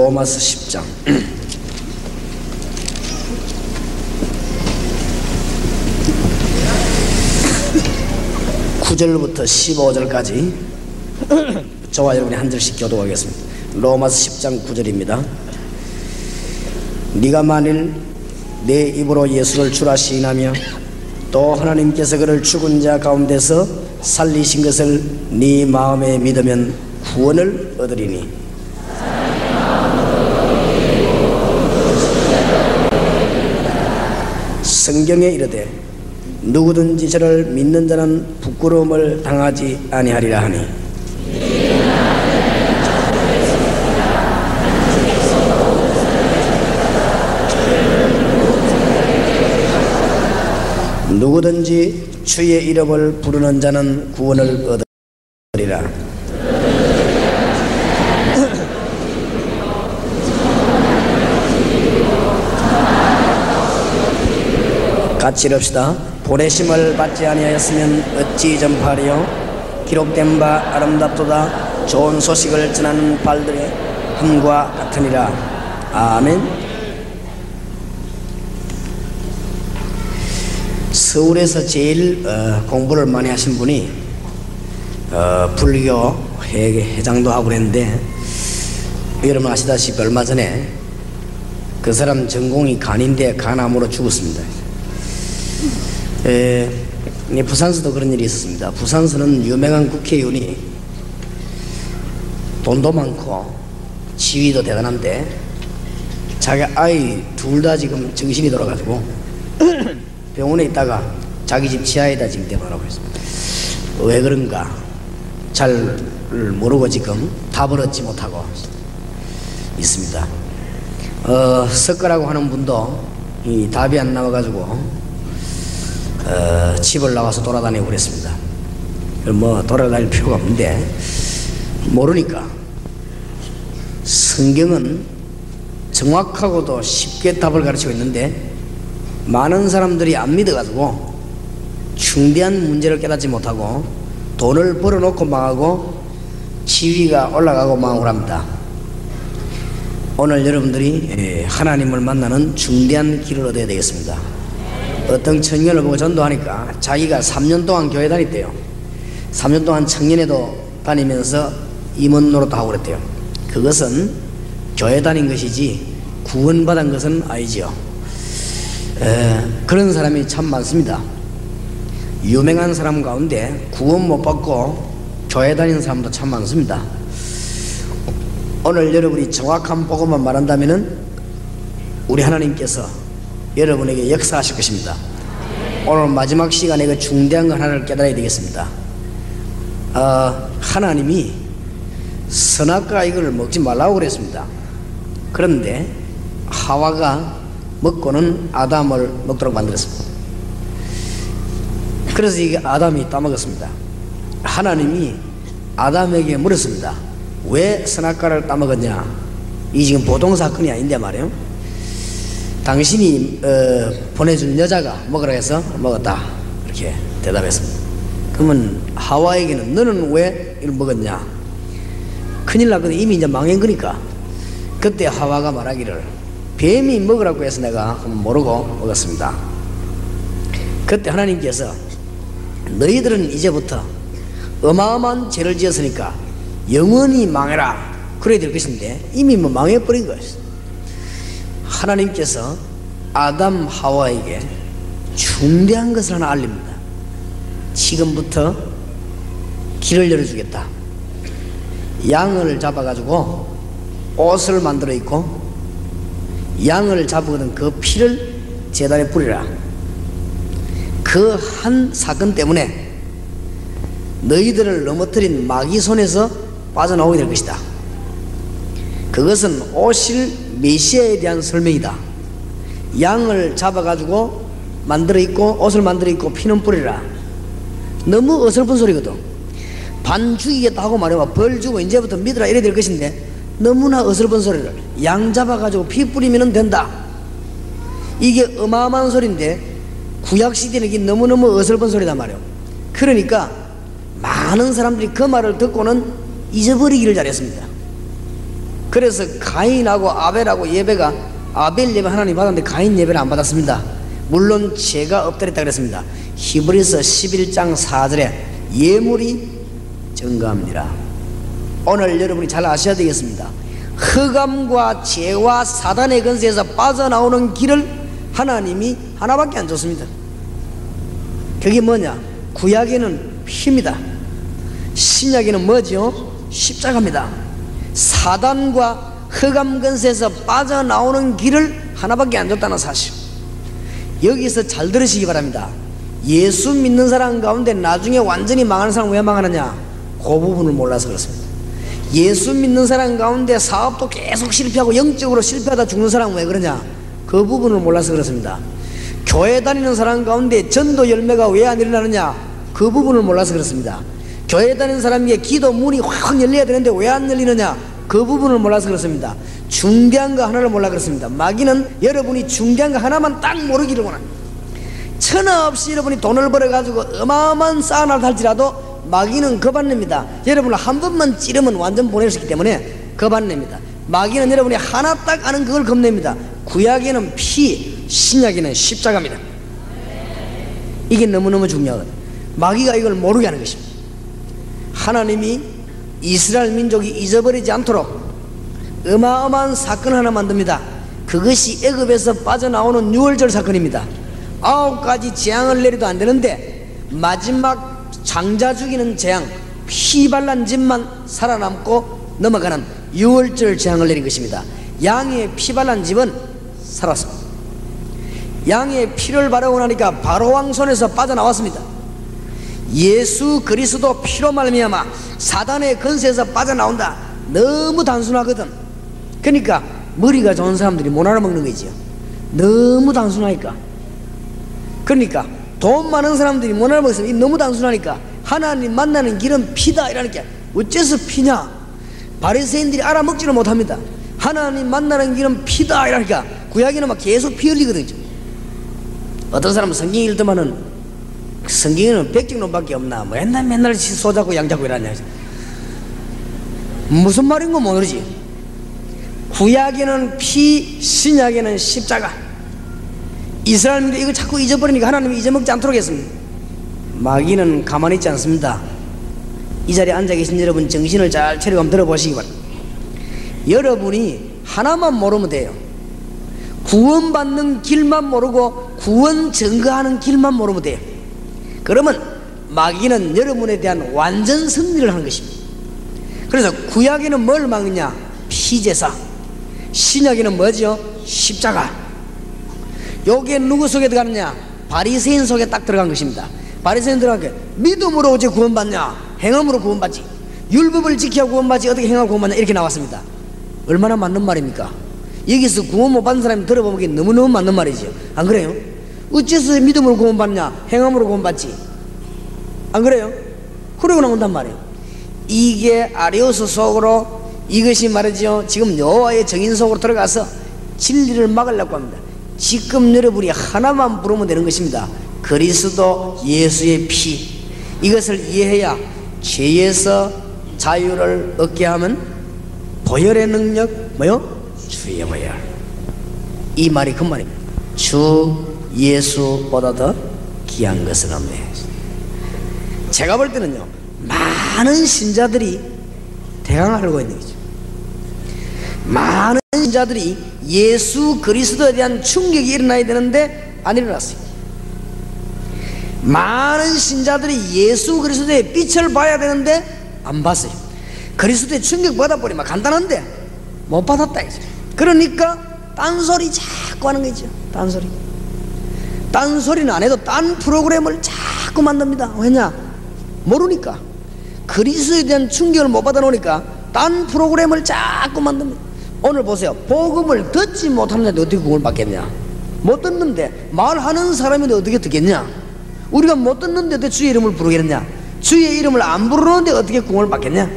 로마서 10장 9절부터 15절까지 저와 여러분이 한 절씩 교독하겠습니다. 로마서 10장 9절입니다. 네가 만일 내 입으로 예수를 주라 시인하며 또 하나님께서 그를 죽은 자 가운데서 살리신 것을 네 마음에 믿으면 구원을 얻으리니 성경에 이르되 누구든지 저를 믿는 자는 부끄러움을 당하지 아니하리라 하니 누구든지 주의 이름을 부르는 자는 구원을 얻으리라. 같이 읽읍시다. 보내심을 받지 아니하였으면 어찌 전파하리요. 기록된 바 아름답도다. 좋은 소식을 전하는 발들의 함과 같으니라. 아멘. 서울에서 제일 공부를 많이 하신 분이 불교 회장도 하고 그랬는데, 여러분 아시다시피 얼마 전에 그 사람 전공이 간인데 간암으로 죽었습니다. 부산서도 그런 일이 있었습니다. 부산서는 유명한 국회의원이 돈도 많고 지위도 대단한데 자기 아이 둘 다 지금 정신이 돌아가지고 병원에 있다가 자기 집 지하에다 지금 대박하고 있습니다. 왜 그런가 잘 모르고 지금 답을 얻지 못하고 있습니다. 석가라고 하는 분도 이 답이 안 나와가지고 집을 나와서 돌아다니고 그랬습니다. 뭐 돌아다닐 필요가 없는데, 모르니까 성경은 정확하고도 쉽게 답을 가르치고 있는데 많은 사람들이 안 믿어가지고 중대한 문제를 깨닫지 못하고 돈을 벌어놓고 망하고 지위가 올라가고 망하고 합니다. 오늘 여러분들이 하나님을 만나는 중대한 길을 얻어야 되겠습니다. 어떤 청년을 보고 전도하니까 자기가 3년 동안 교회 다녔대요. 3년 동안 청년회도 다니면서 임원 노릇도 하고 그랬대요. 그것은 교회 다닌 것이지 구원받은 것은 아니지요. 그런 사람이 참 많습니다. 유명한 사람 가운데 구원 못 받고 교회 다니는 사람도 참 많습니다. 오늘 여러분이 정확한 복음만 말한다면은 우리 하나님께서 여러분에게 역사하실 것입니다. 오늘 마지막 시간에 그 중대한 것 하나를 깨달아야 되겠습니다. 하나님이 선악과 이걸 먹지 말라고 그랬습니다. 그런데 하와가 먹고는 아담을 먹도록 만들었습니다. 그래서 이게 아담이 따먹었습니다. 하나님이 아담에게 물었습니다. 왜 선악과를 따먹었냐? 이 지금 보통 사건이 아닌데 말이에요. 당신이 보내준 여자가 먹으라 해서 먹었다, 이렇게 대답했습니다. 그러면 하와에게는 너는 왜 이걸 먹었냐? 큰일 났거든. 이미 이제 망한 거니까. 그때 하와가 말하기를 뱀이 먹으라고 해서 내가 모르고 먹었습니다. 그때 하나님께서 너희들은 이제부터 어마어마한 죄를 지었으니까 영원히 망해라 그래야 될 것인데 이미 뭐 망해버린 거였어요. 하나님께서 아담 하와에게 중대한 것을 하나 알립니다. 지금부터 길을 열어주겠다. 양을 잡아가지고 옷을 만들어 입고 양을 잡거든 그 피를 제단에 뿌리라. 그 한 사건 때문에 너희들을 넘어뜨린 마귀 손에서 빠져나오게 될 것이다. 그것은 오실 메시아에 대한 설명이다. 양을 잡아가지고 만들어 입고 옷을 만들어 입고 피는 뿌리라. 너무 어설픈 소리거든. 반 죽이겠다 하고 말해봐 벌 주고 이제부터 믿으라 이래야 될 것인데 너무나 어설픈 소리를 양 잡아가지고 피 뿌리면 된다. 이게 어마어마한 소리인데 구약시대는 이게 너무너무 어설픈 소리단 말이에요. 그러니까 많은 사람들이 그 말을 듣고는 잊어버리기를 잘했습니다. 그래서 가인하고 아벨하고 예배가, 아벨 예배 하나님 받았는데 가인 예배를 안 받았습니다. 물론 죄가 엎드렸다 그랬습니다. 히브리서 11장 4절에 예물이 증거합니다. 오늘 여러분이 잘 아셔야 되겠습니다. 흑암과 죄와 사단의 권세에서 빠져나오는 길을 하나님이 하나밖에 안 줬습니다. 그게 뭐냐? 구약에는 피입니다. 신약에는 뭐죠? 십자가입니다. 사단과 흑암 권세에서 빠져나오는 길을 하나밖에 안 줬다는 사실. 여기서 잘 들으시기 바랍니다. 예수 믿는 사람 가운데 나중에 완전히 망하는 사람 왜 망하느냐? 그 부분을 몰라서 그렇습니다. 예수 믿는 사람 가운데 사업도 계속 실패하고 영적으로 실패하다 죽는 사람은 왜 그러냐? 그 부분을 몰라서 그렇습니다. 교회 다니는 사람 가운데 전도 열매가 왜 안 일어나느냐? 그 부분을 몰라서 그렇습니다. 교회 다니는 사람에게 기도 문이 확 열려야 되는데 왜 안 열리느냐? 그 부분을 몰라서 그렇습니다. 중대한 거 하나를 몰라 그렇습니다. 마귀는 여러분이 중대한 거 하나만 딱 모르기를 원합니다. 천하 없이 여러분이 돈을 벌어가지고 어마어마한 쌓아놔도 할지라도 마귀는 겁 안 냅니다. 여러분을 한 번만 찌르면 완전 보낼 수 있기 때문에 겁 안 냅니다. 마귀는 여러분이 하나 딱 아는 그걸 겁냅니다. 구약에는 피, 신약에는 십자가입니다. 이게 너무너무 중요하거든요. 마귀가 이걸 모르게 하는 것입니다. 하나님이 이스라엘 민족이 잊어버리지 않도록 어마어마한 사건 하나 만듭니다. 그것이 애굽에서 빠져나오는 유월절 사건입니다. 9가지 재앙을 내려도 안 되는데 마지막 장자 죽이는 재앙, 피 발란 집만 살아남고 넘어가는 유월절 재앙을 내린 것입니다. 양의 피 발란 집은 살았습니다. 양의 피를 바르고 나니까 바로왕 손에서 빠져나왔습니다. 예수 그리스도 피로 말미암아 사단의 권세에서 빠져나온다. 너무 단순하거든. 그러니까 머리가 좋은 사람들이 못 알아먹는 거지요. 너무 단순하니까. 그러니까 돈 많은 사람들이 못 알아먹었으면 너무 단순하니까 하나님 만나는 길은 피다 이러니까 어째서 피냐? 바리새인들이 알아먹지를 못합니다. 하나님 만나는 길은 피다 이러니까 구약에는 막 계속 피 흘리거든요. 어떤 사람은 성경 읽더만은 성경에는 백정론밖에 없나? 뭐 맨날 소 잡고 양 잡고 이러냐? 무슨 말인 거 모르지. 구약에는 피, 신약에는 십자가. 이스라엘인데 이걸 자꾸 잊어버리니까 하나님이 잊어먹지 않도록 했습니다. 마귀는 가만히 있지 않습니다. 이 자리에 앉아 계신 여러분 정신을 잘 차리고 한번 들어보시기 바랍니다. 여러분이 하나만 모르면 돼요. 구원받는 길만 모르고 구원 증거하는 길만 모르면 돼요. 그러면 마귀는 여러분에 대한 완전 승리를 하는 것입니다. 그래서 구약에는 뭘 막느냐? 피제사. 신약에는 뭐죠? 십자가. 요게 누구 속에 들어가느냐? 바리새인 속에 딱 들어간 것입니다. 바리새인 들어간 게 믿음으로 어째 구원받냐? 행함으로 구원받지. 율법을 지켜야 구원받지 어떻게 행하고 구원받냐? 이렇게 나왔습니다. 얼마나 맞는 말입니까? 여기서 구원 못 받는 사람이 들어보면 너무너무 맞는 말이죠. 안 그래요? 어째서 믿음으로 구원받냐? 행함으로 구원받지. 안 그래요? 그러고 나온단 말이에요. 이게 아리우스 속으로 이것이 말이죠. 지금 여호와의 정인 속으로 들어가서 진리를 막으려고 합니다. 지금 여러분이 하나만 부르면 되는 것입니다. 그리스도 예수의 피. 이것을 이해해야 죄에서 자유를 얻게 하면 보혈의 능력 뭐요? 주의 보혈. 이 말이 그 말입니다. 주 예수보다 더 귀한 것은 없네. 제가 볼 때는요, 많은 신자들이 대강 알고 있는 거죠. 많은 신자들이 예수 그리스도에 대한 충격이 일어나야 되는데 안 일어났어요. 많은 신자들이 예수 그리스도의 빛을 봐야 되는데 안 봤어요. 그리스도의 충격 받아버리면 간단한데 못 받았다 이제. 그러니까 딴소리 자꾸 하는 거죠. 딴소리는 안 해도 딴 프로그램을 자꾸 만듭니다. 왜냐? 모르니까. 그리스도에 대한 충격을 못 받아 놓으니까 딴 프로그램을 자꾸 만듭니다. 오늘 보세요. 복음을 듣지 못하는데 어떻게 구원을 받겠냐? 못 듣는데 말하는 사람인데 어떻게 듣겠냐? 우리가 못 듣는데 어떻게 주의 이름을 부르겠냐? 주의 이름을 안 부르는데 어떻게 구원을 받겠냐?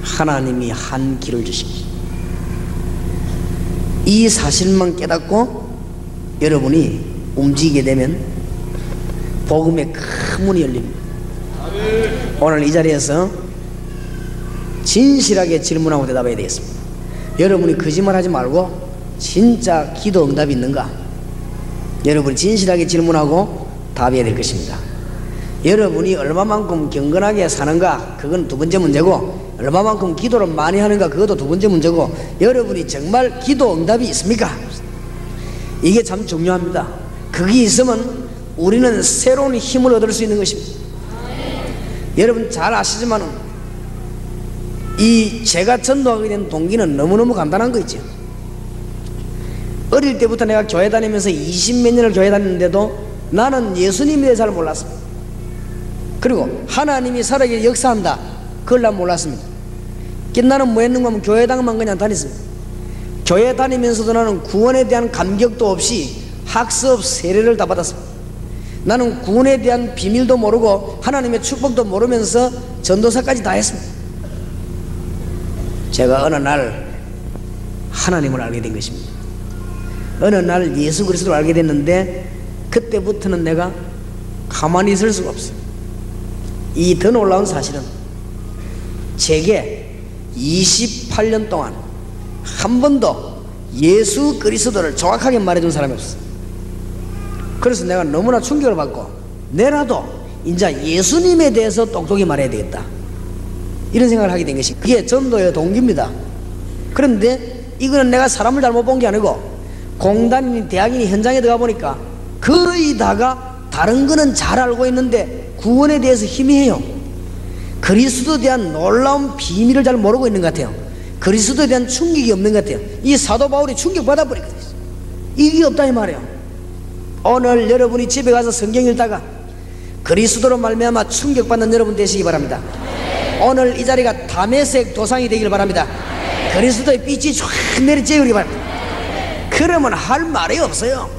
하나님이 한 길을 주십니다. 이 사실만 깨닫고 여러분이 움직이게 되면 복음의 큰 문이 열립니다. 오늘 이 자리에서 진실하게 질문하고 대답해야 되겠습니다. 여러분이 거짓말하지 말고 진짜 기도 응답이 있는가? 여러분이 진실하게 질문하고 답해야 될 것입니다. 여러분이 얼마만큼 경건하게 사는가? 그건 두 번째 문제고, 얼마만큼 기도를 많이 하는가? 그것도 두 번째 문제고, 여러분이 정말 기도 응답이 있습니까? 이게 참 중요합니다. 그게 있으면 우리는 새로운 힘을 얻을 수 있는 것입니다. 여러분 잘 아시지만 이 제가 전도하게 된 동기는 너무너무 간단한 거 있죠. 어릴 때부터 내가 교회 다니면서 20몇 년을 교회 다녔는데도 나는 예수님에 대해 잘 몰랐습니다. 그리고 하나님이 살아계신 역사한다, 그걸 난 몰랐습니다. 나는 뭐 했는가 하면 교회당만 그냥 다녔습니다. 교회 다니면서도 나는 구원에 대한 감격도 없이 학습 세례를 다 받았습니다. 나는 구원에 대한 비밀도 모르고 하나님의 축복도 모르면서 전도사까지 다 했습니다. 제가 어느 날 하나님을 알게 된 것입니다. 어느 날 예수 그리스도를 알게 됐는데 그때부터는 내가 가만히 있을 수가 없어요. 이 더 놀라운 사실은 제게 28년 동안 한 번도 예수 그리스도를 정확하게 말해준 사람이 없어요. 그래서 내가 너무나 충격을 받고 내라도 이제 예수님에 대해서 똑똑히 말해야 되겠다, 이런 생각을 하게 된 것이 그게 전도의 동기입니다. 그런데 이거는 내가 사람을 잘못 본 게 아니고 공단이니 대학이니 현장에 들어가 보니까 거의 다가 다른 거는 잘 알고 있는데 구원에 대해서 희미해요. 그리스도에 대한 놀라운 비밀을 잘 모르고 있는 것 같아요. 그리스도에 대한 충격이 없는 것 같아요. 이 사도 바울이 충격받아 버리거든요. 이게 없다 이 말이에요. 오늘 여러분이 집에 가서 성경 읽다가 그리스도로 말미암아 충격받는 여러분 되시기 바랍니다. 오늘 이 자리가 다메섹 도상이 되길 바랍니다. 그리스도의 빛이 쫙 내리쬐우기 바랍니다. 그러면 할 말이 없어요.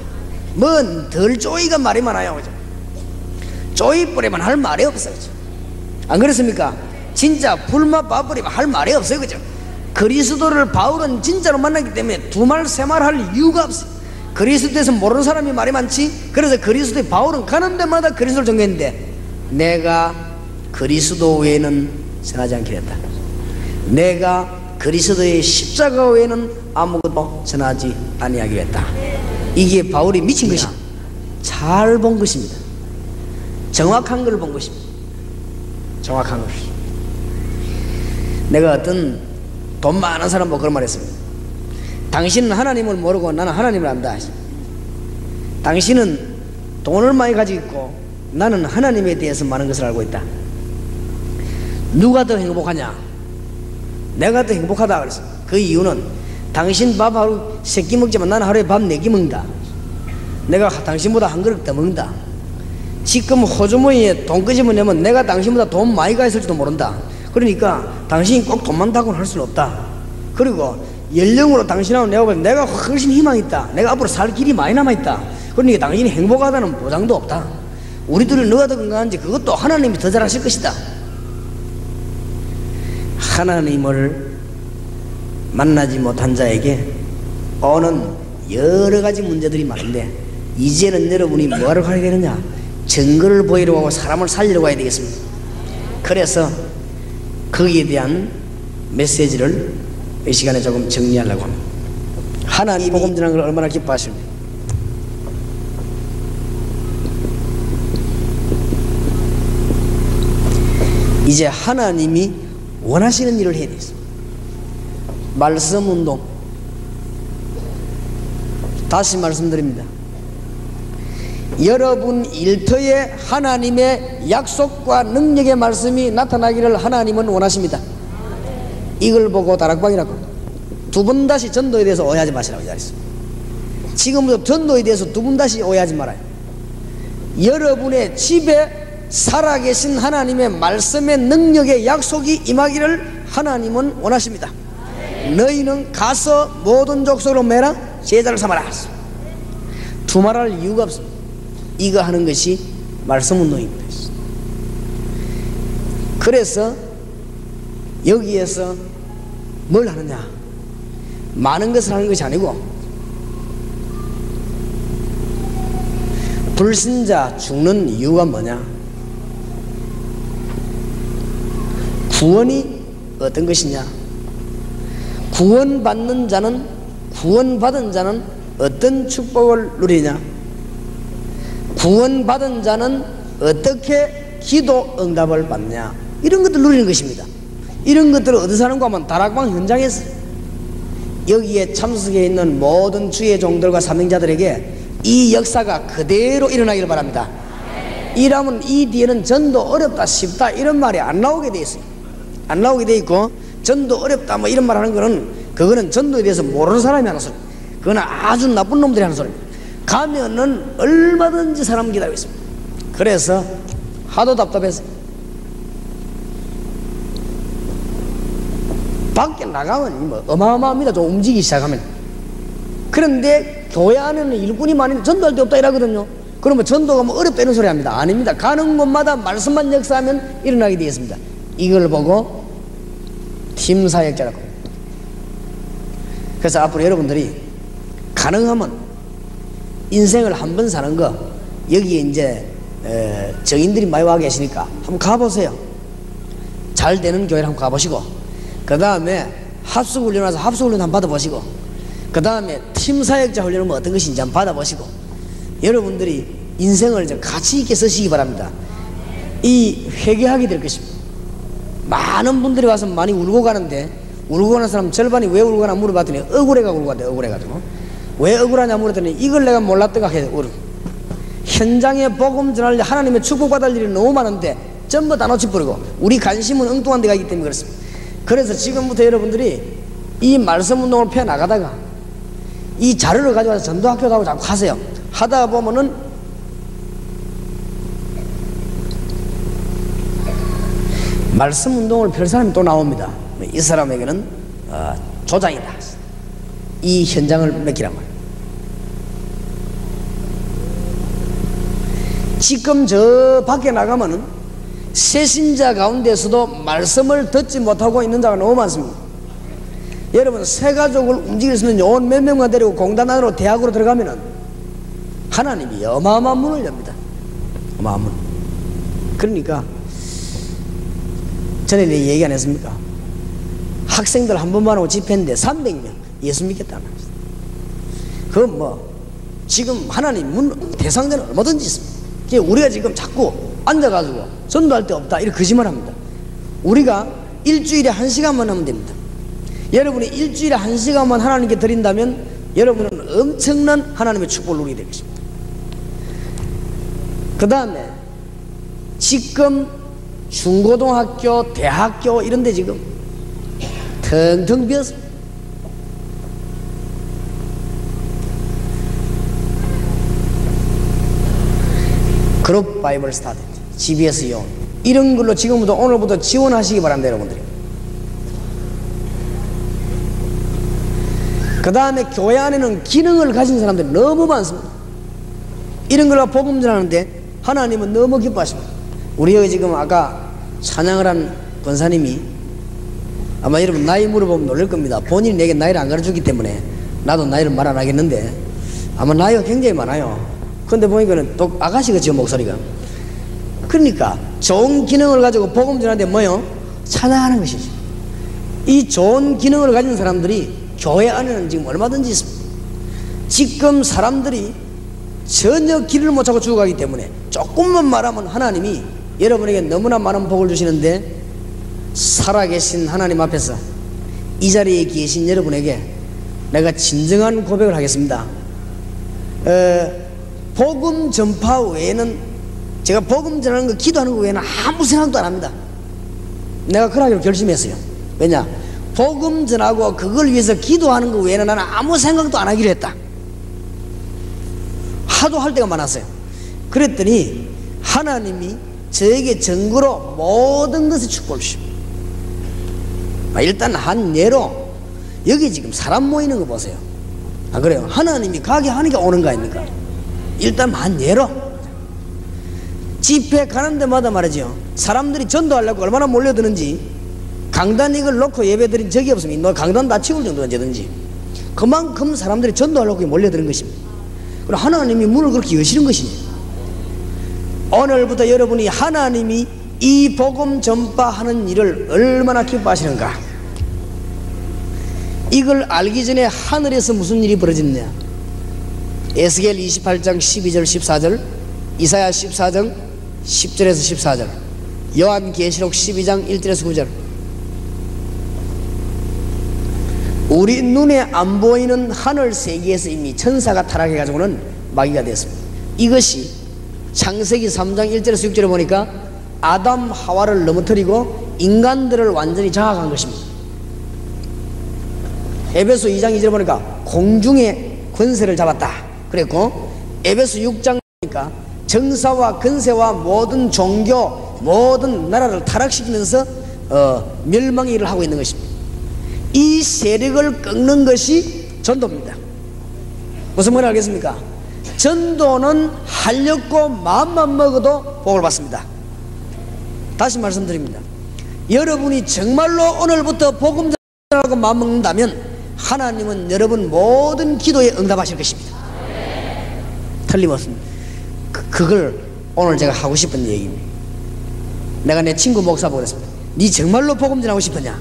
뭔 덜 쪼이가 말이 많아요. 그죠? 쪼이 뿌리면 할 말이 없어요. 그죠? 안 그렇습니까? 진짜 불맛 봐버리면 할 말이 없어요. 그죠? 그리스도를 바울은 진짜로 만났기 때문에 두 말 세 말 할 이유가 없어요. 그리스도에서 모르는 사람이 말이 많지. 그래서 그리스도의 바울은 가는 데마다 그리스도를 전개했는데 내가 그리스도 외에는 전하지 않기로 했다. 내가 그리스도의 십자가 외에는 아무것도 전하지 아니하기로 했다. 이게 바울이 미친 것이 잘 본 것입니다. 정확한 걸 본 것입니다. 정확한 걸. 내가 어떤 돈 많은 사람 보고 그런 말 했습니다. 당신은 하나님을 모르고 나는 하나님을 안다. 당신은 돈을 많이 가지고 있고 나는 하나님에 대해서 많은 것을 알고 있다. 누가 더 행복하냐? 내가 더 행복하다 그랬어. 그 이유는 당신 밥 하루 3끼 먹지만 나는 하루에 밥 4끼 먹는다. 내가 당신보다 한 그릇 더 먹는다. 지금 호주머니에 돈 끄집어내면 내가 당신보다 돈 많이 가 있을지도 모른다. 그러니까 당신이 꼭 돈 많다고는 할 수는 없다. 그리고 연령으로 당신하고 내가 보면 내가 훨씬 희망이 있다. 내가 앞으로 살 길이 많이 남아있다. 그러니까 당신이 행복하다는 보장도 없다. 우리들이 누가 더 건강한지 그것도 하나님이 더 잘하실 것이다. 하나님을 만나지 못한 자에게 오는 여러 가지 문제들이 많은데 이제는 여러분이 뭐하러 가야 되느냐? 증거를 보이려고 하고 사람을 살리려고 해야 되겠습니다. 그래서 거기에 대한 메시지를 이 시간에 조금 정리하려고 합니다. 하나님 복음 전하는 걸 얼마나 기뻐하십니까? 이제 하나님이 원하시는 일을 해야 되겠습니다. 말씀 운동. 다시 말씀드립니다. 여러분 일터에 하나님의 약속과 능력의 말씀이 나타나기를 하나님은 원하십니다. 이걸 보고 다락방이라고 두 번 다시 전도에 대해서 오해하지 마시라고 이야기했어요. 지금부터 전도에 대해서 두 번 다시 오해하지 말아요. 여러분의 집에 살아계신 하나님의 말씀의 능력의 약속이 임하기를 하나님은 원하십니다. 너희는 가서 모든 족속으로 매라 제자를 삼아라. 두말할 이유가 없습니다. 이거 하는 것이 말씀 운동입니다. 그래서 여기에서 뭘 하느냐? 많은 것을 하는 것이 아니고 불신자 죽는 이유가 뭐냐? 구원이 어떤 것이냐? 구원받은 자는 어떤 축복을 누리냐? 구원받은 자는 어떻게 기도 응답을 받냐? 이런 것들 누리는 것입니다. 이런 것들을 어디서 하는가 하면 다락방 현장에서, 여기에 참석해 있는 모든 주의 종들과 사명자들에게 이 역사가 그대로 일어나기를 바랍니다. 이라면 이 뒤에는 전도 어렵다 쉽다 이런 말이 안 나오게 돼 있어요. 안 나오게 돼 있고, 전도 어렵다 뭐 이런 말 하는 거는, 그거는 전도에 대해서 모르는 사람이 하는 소리, 그거는 아주 나쁜 놈들이 하는 소리입니다. 가면은 얼마든지 사람 기다리고 있습니다. 그래서 하도 답답했어요. 밖에 나가면 뭐 어마어마합니다. 좀 움직이기 시작하면. 그런데 교회 안에는 일꾼이 많이 전도할 데 없다 이러거든요. 그러면 전도가 뭐 어렵다 이런 소리 합니다. 아닙니다. 가는 곳마다 말씀만 역사하면 일어나게 되어 있습니다. 이걸 보고 팀 사역자라고. 그래서 앞으로 여러분들이 가능하면 인생을 한 번 사는 거, 여기에 이제 정인들이 많이 와 계시니까 한번 가보세요. 잘 되는 교회를 한번 가보시고, 그 다음에 합숙훈련 와서 합숙훈련 한번 받아보시고, 그 다음에 팀 사역자 훈련은 뭐 어떤 것인지 한번 받아보시고, 여러분들이 인생을 좀 가치 있게 쓰시기 바랍니다. 이 회개하게 될 것입니다. 많은 분들이 와서 많이 울고 가는데, 울고 가는 사람 절반이 왜 울고 가나 물어봤더니 억울해가지고 울고 간대. 억울해가지고. 왜 억울하냐 물었더니 이걸 내가 몰랐던가 해. 현장에 복음 전할 하나님의 축복받을 일이 너무 많은데 전부 다 놓쳐버리고, 우리 관심은 엉뚱한 데가 있기 때문에 그렇습니다. 그래서 지금부터 여러분들이 이 말씀 운동을 펴나가다가 이 자료를 가져와서 전도학교 가고 자꾸 하세요. 하다 보면은 말씀 운동을 펼 사람이 또 나옵니다. 이 사람에게는 조장이다. 이 현장을 맡기란 말이에요. 지금 저 밖에 나가면은 새신자 가운데서도 말씀을 듣지 못하고 있는 자가 너무 많습니다. 여러분, 새 가족을 움직일 수 있는 요원 몇 명만 데리고 공단 안으로 대학으로 들어가면은 하나님이 어마어마한 문을 엽니다. 어마어마한 문. 그러니까 전에 내 얘기 안 했습니까? 학생들 한 번만 하고 집회인데 300명 예수 믿겠다는 말입니다. 그건 뭐 지금 하나님 문 대상자는 얼마든지 있습니다. 우리가 지금 자꾸 앉아가지고 전도할 데 없다 이렇게 거짓말합니다. 우리가 일주일에 1시간만 하면 됩니다. 여러분이 일주일에 1시간만 하나님께 드린다면 여러분은 엄청난 하나님의 축복을 누리게 될 것입니다. 그 다음에 지금 중고등학교, 대학교 이런 데 지금 텅텅 비었습니다. 그룹 바이블 스타디, GBS 용 이런 걸로 지금부터 오늘부터 지원하시기 바랍니다. 여러분들이. 그 다음에 교회 안에는 기능을 가진 사람들이 너무 많습니다. 이런 걸로 복음 전하는데 하나님은 너무 기뻐하십니다. 우리 여기 지금 아까 찬양을 한 권사님이, 아마 여러분 나이 물어보면 놀랄 겁니다. 본인이 내게 나이를 안 가르쳐주기 때문에 나도 나이를 말 안 하겠는데 아마 나이가 굉장히 많아요. 근데 보니까는 또 아가씨같이요, 목소리가. 그러니까 좋은 기능을 가지고 복음 전하는데 뭐요? 찬양하는 것이지. 이 좋은 기능을 가진 사람들이 교회 안에는 지금 얼마든지 있습니다. 지금 사람들이 전혀 길을 못 찾고 죽어가기 때문에 조금만 말하면 하나님이 여러분에게 너무나 많은 복을 주시는데, 살아계신 하나님 앞에서 이 자리에 계신 여러분에게 내가 진정한 고백을 하겠습니다. 복음 전파 외에는, 제가 복음 전하는 거, 기도하는 거 외에는 아무 생각도 안 합니다. 내가 그러기로 결심했어요. 왜냐? 복음 전하고 그걸 위해서 기도하는 거 외에는 나는 아무 생각도 안 하기로 했다. 하도 할 때가 많았어요. 그랬더니 하나님이 저에게 증거로 모든 것을 축복을 주십니다. 일단 한 예로 여기 지금 사람 모이는 거 보세요. 아, 그래요? 하나님이 가게 하니까 오는 거 아닙니까? 일단 한 예로 집회 가는 데마다 말이죠, 사람들이 전도하려고 얼마나 몰려드는지, 강단 이걸 놓고 예배 드린 적이 없으면 너 강단 다 치울 정도는 되든지 그만큼 사람들이 전도하려고 몰려드는 것입니다. 그리고 하나님이 문을 그렇게 여시는 것이죠. 오늘부터 여러분이 하나님이 이 복음 전파하는 일을 얼마나 기뻐하시는가. 이걸 알기 전에 하늘에서 무슨 일이 벌어졌냐. 에스겔 28장 12절 14절, 이사야 14장 10절에서 14절, 요한계시록 12장 1절에서 9절. 우리 눈에 안 보이는 하늘 세계에서 이미 천사가 타락해가지고는 마귀가 됐습니다. 이것이 창세기 3장 1절에서 6절에 보니까 아담 하와를 넘어뜨리고 인간들을 완전히 장악한 것입니다. 에베소 2장 2절에 보니까 공중의 권세를 잡았다 그랬고, 에베소 6장 보니까 정사와 근세와 모든 종교 모든 나라를 타락시키면서 멸망의 일을 하고 있는 것입니다. 이 세력을 꺾는 것이 전도입니다. 무슨 말인지 알겠습니까? 전도는 하렵고 마음만 먹어도 복을 받습니다. 다시 말씀드립니다. 여러분이 정말로 오늘부터 복음 전하고 마음 먹는다면 하나님은 여러분 모든 기도에 응답하실 것입니다. 틀림없습니다. 그걸 오늘 제가 하고 싶은 얘기입니다. 내가 내 친구 목사 보고 그랬습니다. 네 정말로 복음 전하고 싶었냐?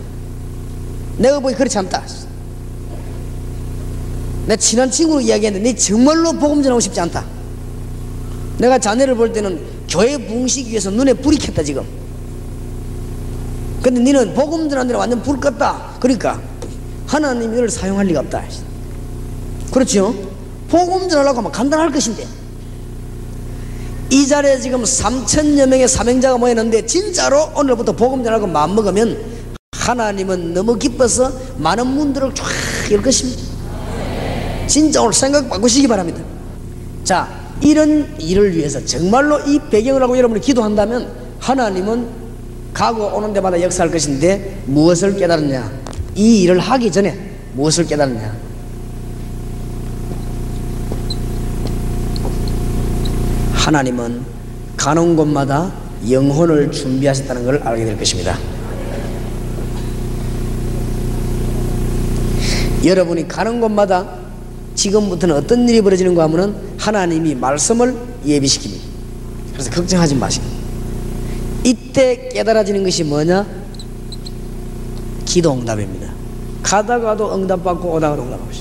내가 보기 그렇지 않다. 내 친한 친구로 이야기했는데 네 정말로 복음 전하고 싶지 않다. 내가 자네를 볼 때는 교회 부흥시키기 위해서 눈에 불이 켰다 지금. 근데 너는 복음 전하는 데는 완전 불 껐다. 그러니까 하나님이 너를 사용할 리가 없다. 그렇죠? 복음 전하려고 하면 간단할 것인데, 이 자리에 지금 3,000여 명의 사명자가 모였는데 진짜로 오늘부터 복음 전하고 마음먹으면 하나님은 너무 기뻐서 많은 문들을 쫙 열 것입니다. 진짜 오늘 생각 바꾸시기 바랍니다. 자, 이런 일을 위해서 정말로 이 배경을 하고 여러분이 기도한다면 하나님은 가고 오는 데마다 역사할 것인데, 무엇을 깨달았냐? 이 일을 하기 전에 무엇을 깨달았냐? 하나님은 가는 곳마다 영혼을 준비하셨다는 걸 알게 될 것입니다. 여러분이 가는 곳마다 지금부터는 어떤 일이 벌어지는가 하면은 하나님이 말씀을 예비시킵니다. 그래서 걱정하지 마시고, 이때 깨달아지는 것이 뭐냐? 기도 응답입니다. 가다가도 응답받고 오다가도 응답받고.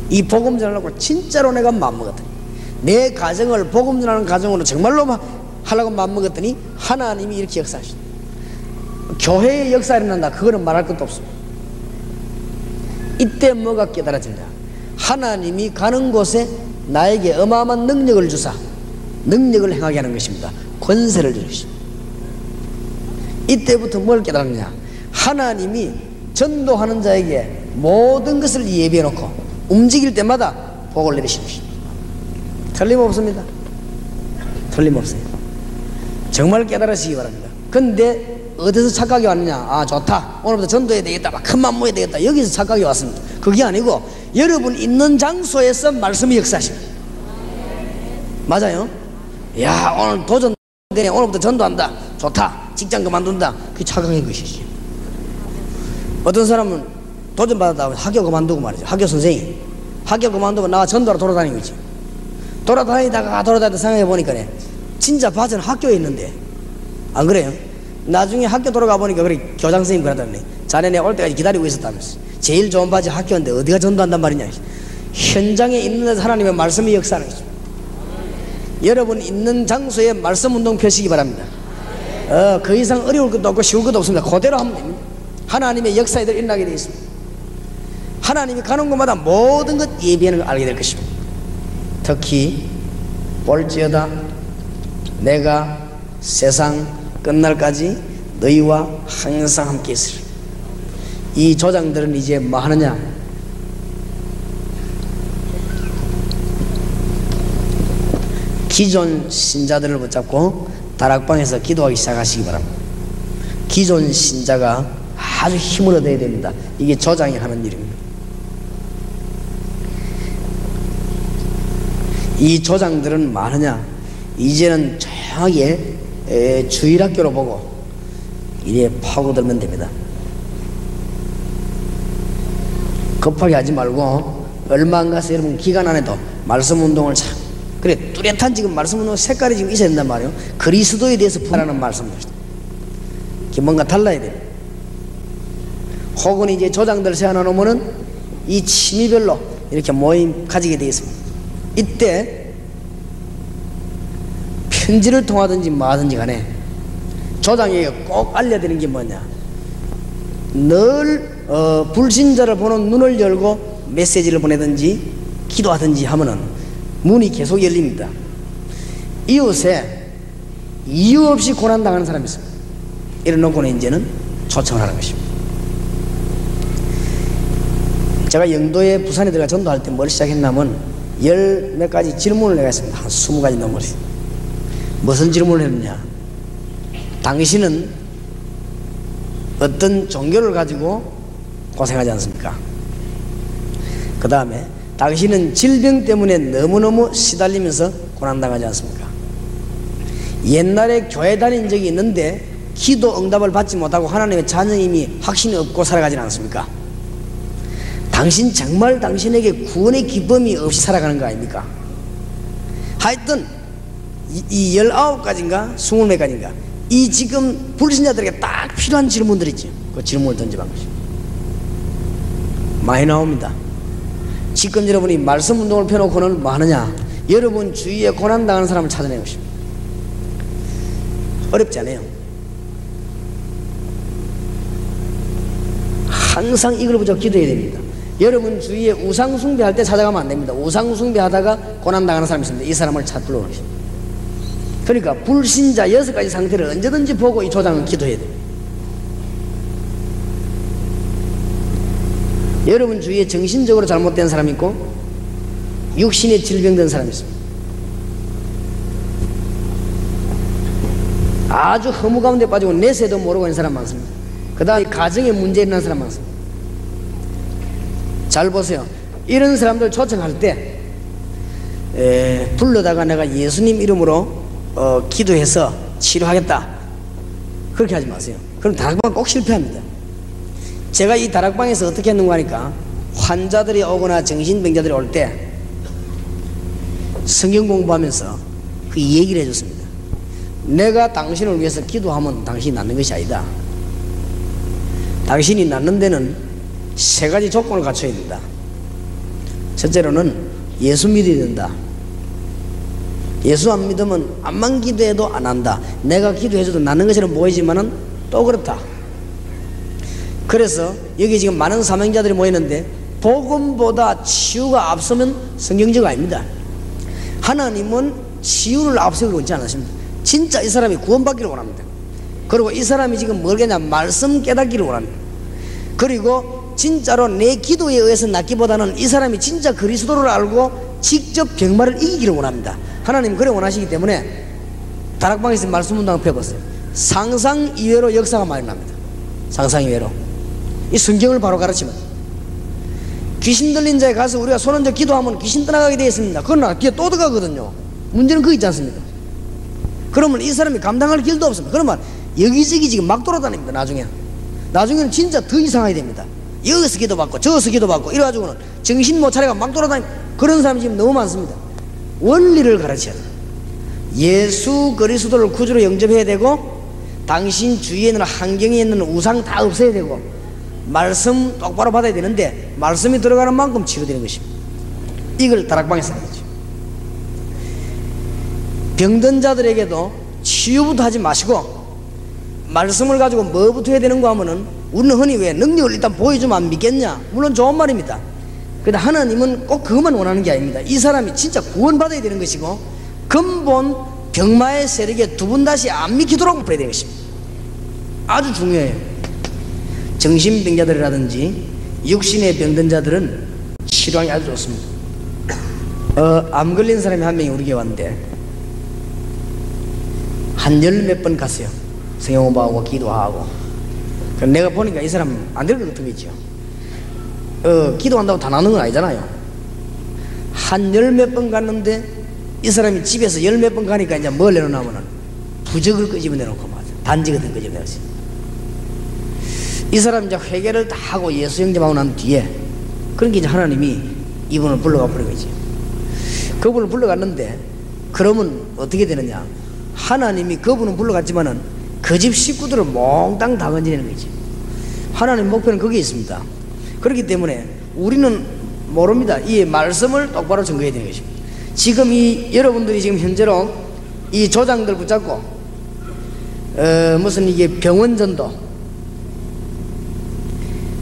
이 복음 전하려고 진짜로 내가 마음먹었더니, 내 가정을 복음 전하는 가정으로 정말로 하려고 마음먹었더니 하나님이 이렇게 역사하시다. 교회의 역사 일어난다, 그거는 말할 것도 없습니다. 이때 뭐가 깨달아진다? 하나님이 가는 곳에 나에게 어마어마한 능력을 주사 능력을 행하게 하는 것입니다. 권세를 주십니다. 이때부터 뭘 깨달았냐? 하나님이 전도하는 자에게 모든 것을 예비해 놓고 움직일 때마다 복을 내리시는 것입니다. 틀림없습니다. 틀림없어요. 정말 깨달으시기 바랍니다. 근데 어디서 착각이 왔느냐? 아, 좋다, 오늘부터 전도해야 되겠다, 막 큰맘 모여야 되겠다, 여기서 착각이 왔습니다. 그게 아니고 여러분 있는 장소에서 말씀이 역사하십니다. 맞아요? 야, 오늘 도전되네, 오늘부터 전도한다, 좋다, 직장 그만둔다, 그게 착각인 것이지. 어떤 사람은 도전받았다고 학교 그만두고 말이죠. 학교 선생님 학교 그만두고 나와 전도하러 돌아다니는 거지. 돌아다니다가 생각해 보니까 진짜 바지는 학교에 있는데, 안 그래요? 나중에 학교 돌아가 보니까 그래, 교장 선생님 그러더니 자네 올 때까지 기다리고 있었다면서. 제일 좋은 바지 학교인데 어디가 전도한단 말이냐. 현장에 있는 데서 하나님의 말씀이 역사하는 거죠. 여러분 있는 장소에 말씀 운동 펴시기 바랍니다. 그 이상 어려울 것도 없고 쉬울 것도 없습니다. 그대로 하면 됩니다. 하나님의 역사에 일어나게 되어 있습니다. 하나님이 가는 곳마다 모든 것 예비하는 걸 알게 될 것입니다. 특히 볼지어다 내가 세상 끝날까지 너희와 항상 함께 있으리라. 이 조장들은 이제 뭐 하느냐? 기존 신자들을 붙잡고 다락방에서 기도하기 시작하시기 바랍니다. 기존 신자가 아주 힘을 얻어야 됩니다. 이게 조장이 하는 일입니다. 이 조장들은 많으냐? 이제는 조용하게 주일학교로 보고 이래 파고들면 됩니다. 급하게 하지 말고 얼마 안 가서 여러분 기간 안에도 말씀 운동을 참, 그래 뚜렷한 지금 말씀 운동 색깔이 지금 있어야 된단 말이에요. 그리스도에 대해서 분하는 말씀입니다. 뭔가 달라야 됩니다. 혹은 이제 조장들 세워놔 놓으면은 이 취미별로 이렇게 모임 가지게 되어 있습니다. 이때 편지를 통하든지 뭐하든지 간에 조장에게 꼭 알려드리는 게 뭐냐, 늘 불신자를 보는 눈을 열고 메시지를 보내든지 기도하든지 하면은 문이 계속 열립니다. 이웃에 이유 없이 고난당하는 사람이 있습니다. 이런 놓고는 이제는 초청을 하는 것입니다. 제가 영도에 부산에 들어가 전도할 때 뭘 시작했냐면 열 몇 가지 질문을 내가 했습니다. 한 20가지 넘었어요. 무슨 질문을 했느냐, 당신은 어떤 종교를 가지고 고생하지 않습니까? 그 다음에 당신은 질병 때문에 너무너무 시달리면서 고난당하지 않습니까? 옛날에 교회 다닌 적이 있는데 기도 응답을 받지 못하고 하나님의 자녀임이 확신이 없고 살아가지는 않습니까? 당신 정말 당신에게 구원의 기쁨이 없이 살아가는 거 아닙니까? 하여튼 이 19가지인가 20몇 가지인가 이 지금 불신자들에게 딱 필요한 질문들 있죠. 그 질문을 던져본 것입니다. 많이 나옵니다. 지금 여러분이 말씀 운동을 펴놓고는 뭐 하느냐, 여러분 주위에 고난당하는 사람을 찾아내는 것입니다. 어렵지 않아요. 항상 이걸 부터 기도해야 됩니다. 여러분 주위에 우상 숭배할 때 찾아가면 안 됩니다. 우상 숭배하다가 고난당하는 사람이 있습니다. 이 사람을 불러오는 것입니다. 그러니까 불신자 6가지 상태를 언제든지 보고 이 조장은 기도해야 돼요. 여러분 주위에 정신적으로 잘못된 사람이 있고 육신에 질병된 사람이 있습니다. 아주 허무 가운데 빠지고 내세도 모르고 있는 사람 많습니다. 그 다음에 가정에 문제 있는 사람 많습니다. 잘 보세요. 이런 사람들 초청할 때 불러다가 내가 예수님 이름으로 기도해서 치료하겠다 그렇게 하지 마세요. 그럼 다락방 꼭 실패합니다. 제가 이 다락방에서 어떻게 했는가 하니까 환자들이 오거나 정신병자들이 올 때 성경 공부하면서 그 얘기를 해줬습니다. 내가 당신을 위해서 기도하면 당신이 낫는 것이 아니다. 당신이 낫는 데는 3가지 조건을 갖춰야 된다. 첫째로는 예수 믿어야 된다. 예수 안 믿으면 암만 기도해도 안 한다. 내가 기도해줘도 낫는 것처럼 보이지만은 또 그렇다. 그래서 여기 지금 많은 사명자들이 모이는데 복음보다 치유가 앞서면 성경적 아닙니다. 하나님은 치유를 앞세우고 있지 않으십니다. 진짜 이 사람이 구원받기를 원합니다. 그리고 이 사람이 지금 뭐겠냐, 말씀 깨닫기를 원합니다. 그리고 진짜로 내 기도에 의해서 낫기보다는 이 사람이 진짜 그리스도를 알고 직접 병마를 이기기를 원합니다. 하나님 그래 원하시기 때문에 다락방에서 말씀 운동을 펴봤어요. 상상 이외로 역사가 많이 납니다. 상상 이외로 이 성경을 바로 가르치면 귀신 들린 자에 가서 우리가 손 얹어 기도하면 귀신 떠나가게 되어 있습니다. 그러나 뒤에 또 들어가거든요. 문제는 그거 있지 않습니까? 그러면 이 사람이 감당할 길도 없습니다. 그러면 여기저기 지금 막 돌아다닙니다. 나중에는 진짜 더 이상하게 됩니다. 여기서 기도받고 저기서 기도받고 이래가지고는 정신 못 차려가 막 돌아다니고 그런 사람이 지금 너무 많습니다. 원리를 가르쳐야 돼요. 예수 그리스도를 구주로 영접해야 되고 당신 주위에 있는 환경에 있는 우상 다 없애야 되고 말씀 똑바로 받아야 되는데 말씀이 들어가는 만큼 치료되는 것입니다. 이걸 다락방에서 하는 거죠. 병든 자들에게도 치유부터 하지 마시고 말씀을 가지고 뭐부터 해야 되는가 하면은 우리는 흔히 왜 능력을 일단 보여주면 안 믿겠냐, 물론 좋은 말입니다. 그런데 하나님은 꼭 그것만 원하는 게 아닙니다. 이 사람이 진짜 구원받아야 되는 것이고 근본 병마의 세력에 두 번 다시 안 믿기도록 해야 되는 것입니다. 아주 중요해요. 정신병자들이라든지 육신의 병든 자들은 치료하기 아주 좋습니다. 암 걸린 사람이 한 명이 우리 교회 왔는데 한 10몇 번 갔어요. 성경 공부하고 기도하고. 그럼 내가 보니까 이 사람 안 될 것 같은 거 있죠. 기도한다고 다 나는 건 아니잖아요. 한 10몇 번 갔는데 이 사람이 집에서 10몇 번 가니까 이제 뭘 내놓으냐면은 부적을 끄집어 내놓고 맞아. 단지 같은 거 끄집어 내놓았어요. 이 사람 이제 회개를 다 하고 예수 영접하고 난 뒤에 그러니까 이제 하나님이 이분을 불러가 버린 거지. 그분을 불러갔는데 그러면 어떻게 되느냐, 하나님이 그분은 불러갔지만은 그 집 식구들을 몽땅 다 건지내는 거지. 하나님 목표는 거기에 있습니다. 그렇기 때문에 우리는 모릅니다. 이 말씀을 똑바로 전거해야 되는 것입니다. 지금 이 여러분들이 지금 현재로 이 조장들 붙잡고 무슨 이게 병원 전도,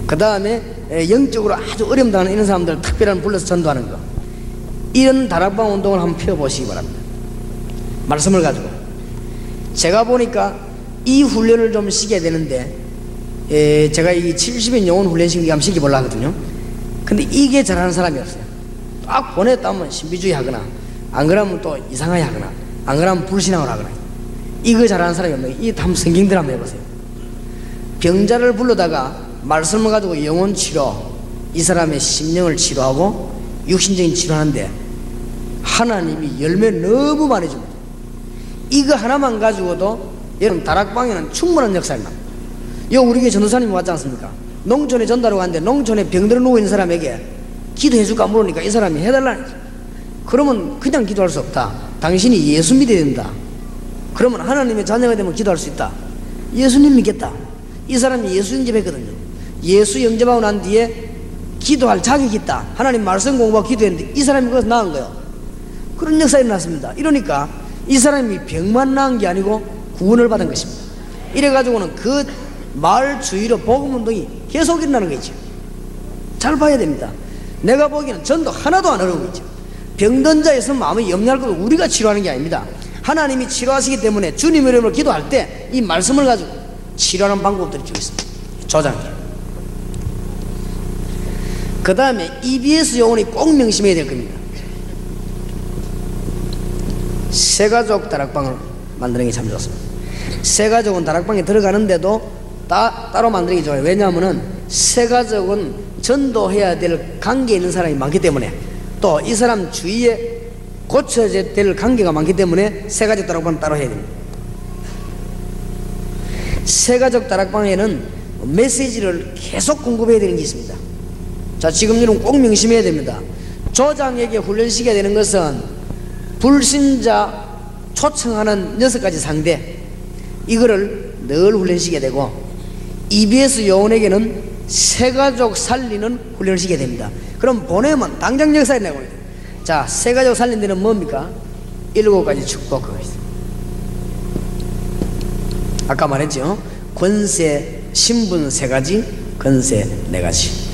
그 다음에 영적으로 아주 어려움 당하는 이런 사람들 특별한 불러서 전도하는 거, 이런 다락방 운동을 한번 펴보시기 바랍니다. 말씀을 가지고. 제가 보니까 이 훈련을 좀 시켜야 되는데, 제가 이 70인 영혼 훈련식 한번 시켜보려고 하거든요. 근데 이게 잘하는 사람이 없어요. 딱 보냈다 하면 신비주의 하거나, 안 그러면 또 이상하게 하거나, 안 그러면 불신앙을 하거나, 이거 잘하는 사람이 없는 거예요. 이 한번 성경들 한번 해보세요. 병자를 불러다가 말씀을 가지고 영혼 치료, 이 사람의 심령을 치료하고 육신적인 치료하는데 하나님이 열매 너무 많이 줍니다. 이거 하나만 가지고도 여러분 다락방에는 충분한 역사를 납니다. 요 우리 교회 전도사님이 왔지 않습니까? 농촌에 전도하러 갔는데 농촌에 병들어 누워있는 사람에게 기도해줄까 물으니까 이 사람이 해달라는 거죠. 그러면 그냥 기도할 수 없다. 당신이 예수 믿어야 된다. 그러면 하나님의 자녀가 되면 기도할 수 있다. 예수님 믿겠다. 이 사람이 예수 영접했거든요. 예수 영접하고 난 뒤에 기도할 자격이 있다. 하나님 말씀 공부하고 기도했는데 이 사람이 그것서 나은 거예요. 그런 역사가 일어났습니다. 이러니까 이 사람이 병만 나은 게 아니고 구원을 받은 것입니다. 이래가지고는 그 마을 주위로 복음운동이 계속 일어나는 거죠. 잘 봐야 됩니다. 내가 보기에는 전도 하나도 안 어려운 거죠. 병든 자에 있으면 마음이 염려할 것도 우리가 치료하는 게 아닙니다. 하나님이 치료하시기 때문에 주님의 이름으로 기도할 때 이 말씀을 가지고 치료하는 방법들이 좀 있습니다. 조장이에요. 그 다음에 EBS 요원이 꼭 명심해야 될 겁니다. 새가족 다락방을 만드는 게 참 좋습니다. 새가족은 다락방에 들어가는데도 따로 만드는 게 좋아요. 왜냐하면 새가족은 전도해야 될 관계에 있는 사람이 많기 때문에, 또 이 사람 주위에 고쳐야 될 관계가 많기 때문에 새가족 다락방은 따로 해야 됩니다. 새가족 다락방에는 메시지를 계속 공급해야 되는 게 있습니다. 자, 지금 여러분 꼭 명심해야 됩니다. 조장에게 훈련시켜야 되는 것은 불신자 초청하는 6가지 상대, 이거를 늘 훈련시켜야 되고, EBS 요원에게는 새가족 살리는 훈련을 시켜야 됩니다. 그럼 보내면 당장 역사에 내고 있어요. 자, 새가족 살리는 데는 뭡니까? 7가지 축복 그거 있어요. 아까 말했죠. 권세, 신분 3가지, 권세 4가지.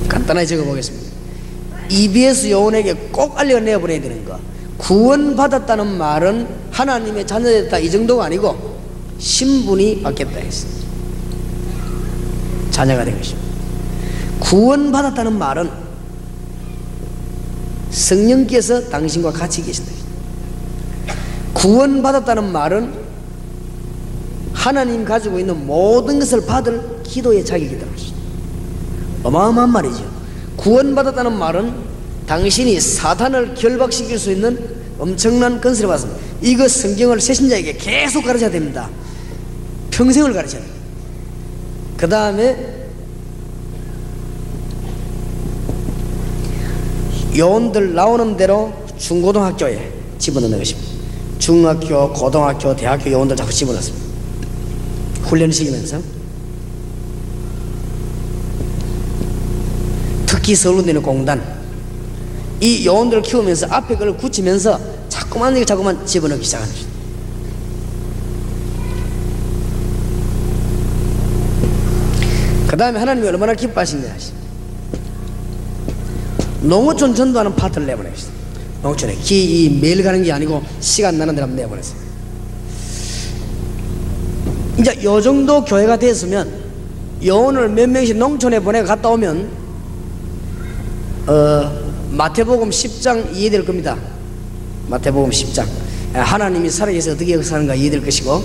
간단하게 적어보겠습니다. EBS 요원에게 꼭 알려내보내야 되는 거, 구원받았다는 말은 하나님의 자녀됐다 이 정도가 아니고 신분이 바뀌었다 했어요. 자녀가 된 것입니다. 구원받았다는 말은 성령께서 당신과 같이 계신다. 구원받았다는 말은 하나님 가지고 있는 모든 것을 받을 기도의 자격이다. 어마어마한 말이죠. 구원받았다는 말은 당신이 사탄을 결박시킬 수 있는 엄청난 건설을 받습니다. 이거 성경을 새신자에게 계속 가르쳐야 됩니다. 평생을 가르쳐야 됩니다. 그 다음에 요원들 나오는 대로 중고등학교에 집어넣는 것입니다. 중학교, 고등학교, 대학교 요원들 자꾸 집어넣습니다. 훈련시키면서 특히 서울로 있는 공단, 이 요원들을 키우면서 앞에 그걸 굳히면서 자꾸만 집어넣기 시작하는 것입니다. 그 다음에 하나님이 얼마나 기뻐하시냐, 농어촌 전도하는 파트를 내보내겠습니다. 농어촌에 매일 가는 게 아니고 시간 나는 데로 한번 내보냈어요. 이제 요 정도 교회가 됐으면 요원을 몇 명씩 농촌에 보내 갔다 오면 마태복음 10장 이해될 겁니다. 마태복음 10장 하나님이 살아계셔서 어떻게 역사하는가 이해될 것이고,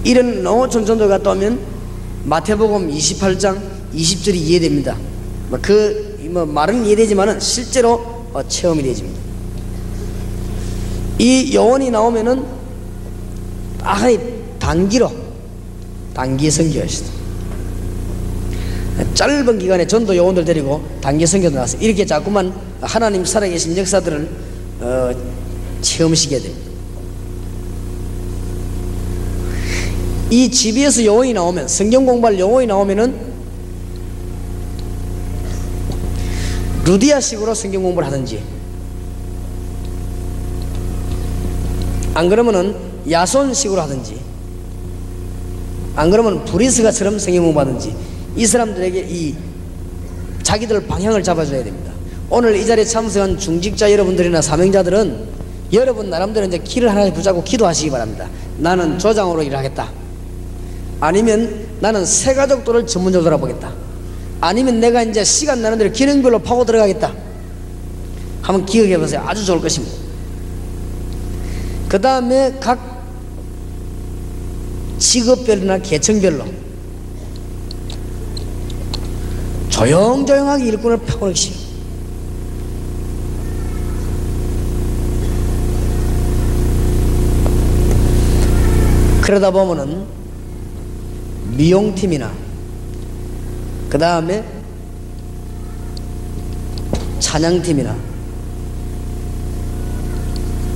이런 농어촌 전도에 갔다 오면 마태복음 28장 20절이 이해됩니다. 말은 이해되지만은 실제로 체험이 되집니다. 이 요원이 나오면은 단기 선교하시다. 짧은 기간에 전도 요원들 데리고 단기 선교도 나왔어요. 이렇게 자꾸만 하나님 살아계신 역사들을 체험시켜야 됩니다. 이 GBS 용어이 나오면, 성경 공부할 용어이 나오면은 루디아식으로 성경 공부를 하든지, 안 그러면은 야손식으로 하든지, 안 그러면 브리스가처럼 성경 공부하든지, 이 사람들에게 이 자기들 방향을 잡아줘야 됩니다. 오늘 이 자리에 참석한 중직자 여러분들이나 사명자들은 여러분 나름대로 이제 키를 하나 붙잡고 기도하시기 바랍니다. 나는 조장으로 일하겠다. 아니면 나는 새가족들을 전문적으로 돌아보겠다. 아니면 내가 이제 시간 나는 대로 기능별로 파고 들어가겠다. 한번 기억해 보세요. 아주 좋을 것입니다. 그 다음에 각 직업별이나 계층별로 조용조용하게 일꾼을 파고르시오. 그러다 보면은 미용팀이나 그 다음에 찬양팀이나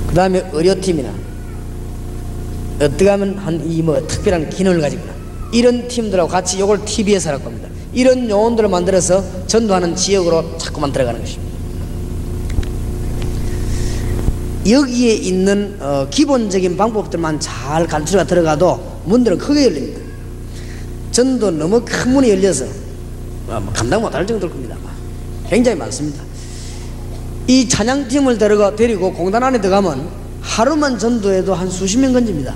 그 다음에 의료팀이나 어떻게 하면 이 뭐 특별한 기능을 가지구나, 이런 팀들하고 같이 이걸 TV에서 할 겁니다. 이런 요원들을 만들어서 전도하는 지역으로 자꾸만 들어가는 것입니다. 여기에 있는 기본적인 방법들만 잘 간추려 들어가도 문들은 크게 열립니다. 전도 너무 큰 문이 열려서 감당 못할 정도일 겁니다. 굉장히 많습니다. 이 찬양팀을 데리고 공단 안에 들어가면 하루만 전도해도 한 수십 명 건집니다.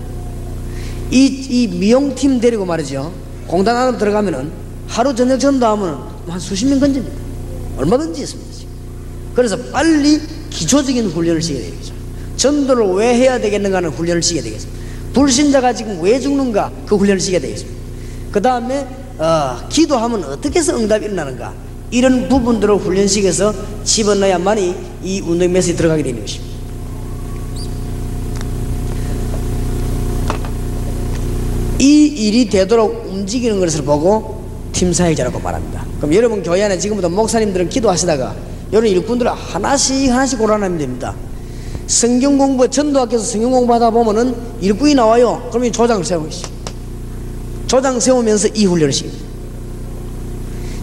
이 미용팀 데리고 말이죠, 공단 안에 들어가면은 하루 저녁 전도하면 한 수십 명 건집니다. 얼마든지 있습니다. 그래서 빨리 기초적인 훈련을 시켜야 되겠죠. 전도를 왜 해야 되겠는가 하는 훈련을 시켜야 되겠습니다. 불신자가 지금 왜 죽는가, 그 훈련을 시켜야 되겠습니다. 그 다음에 기도하면 어떻게 해서 응답이 일어나는가, 이런 부분들을 훈련시켜서 집어넣어야만이 이 운동 메시지에 들어가게 되는 것입니다. 이 일이 되도록 움직이는 것을 보고 팀사역자라고 말합니다. 그럼 여러분 교회 안에 지금부터 목사님들은 기도하시다가 여러분 일꾼들을 하나씩 골라내면 됩니다. 성경 공부, 전도학교에서 성경 공부하다 보면은 일꾼이 나와요. 그러면 조장을 세우는 것이죠. 조장 세우면서 이 훈련을 시킵니다.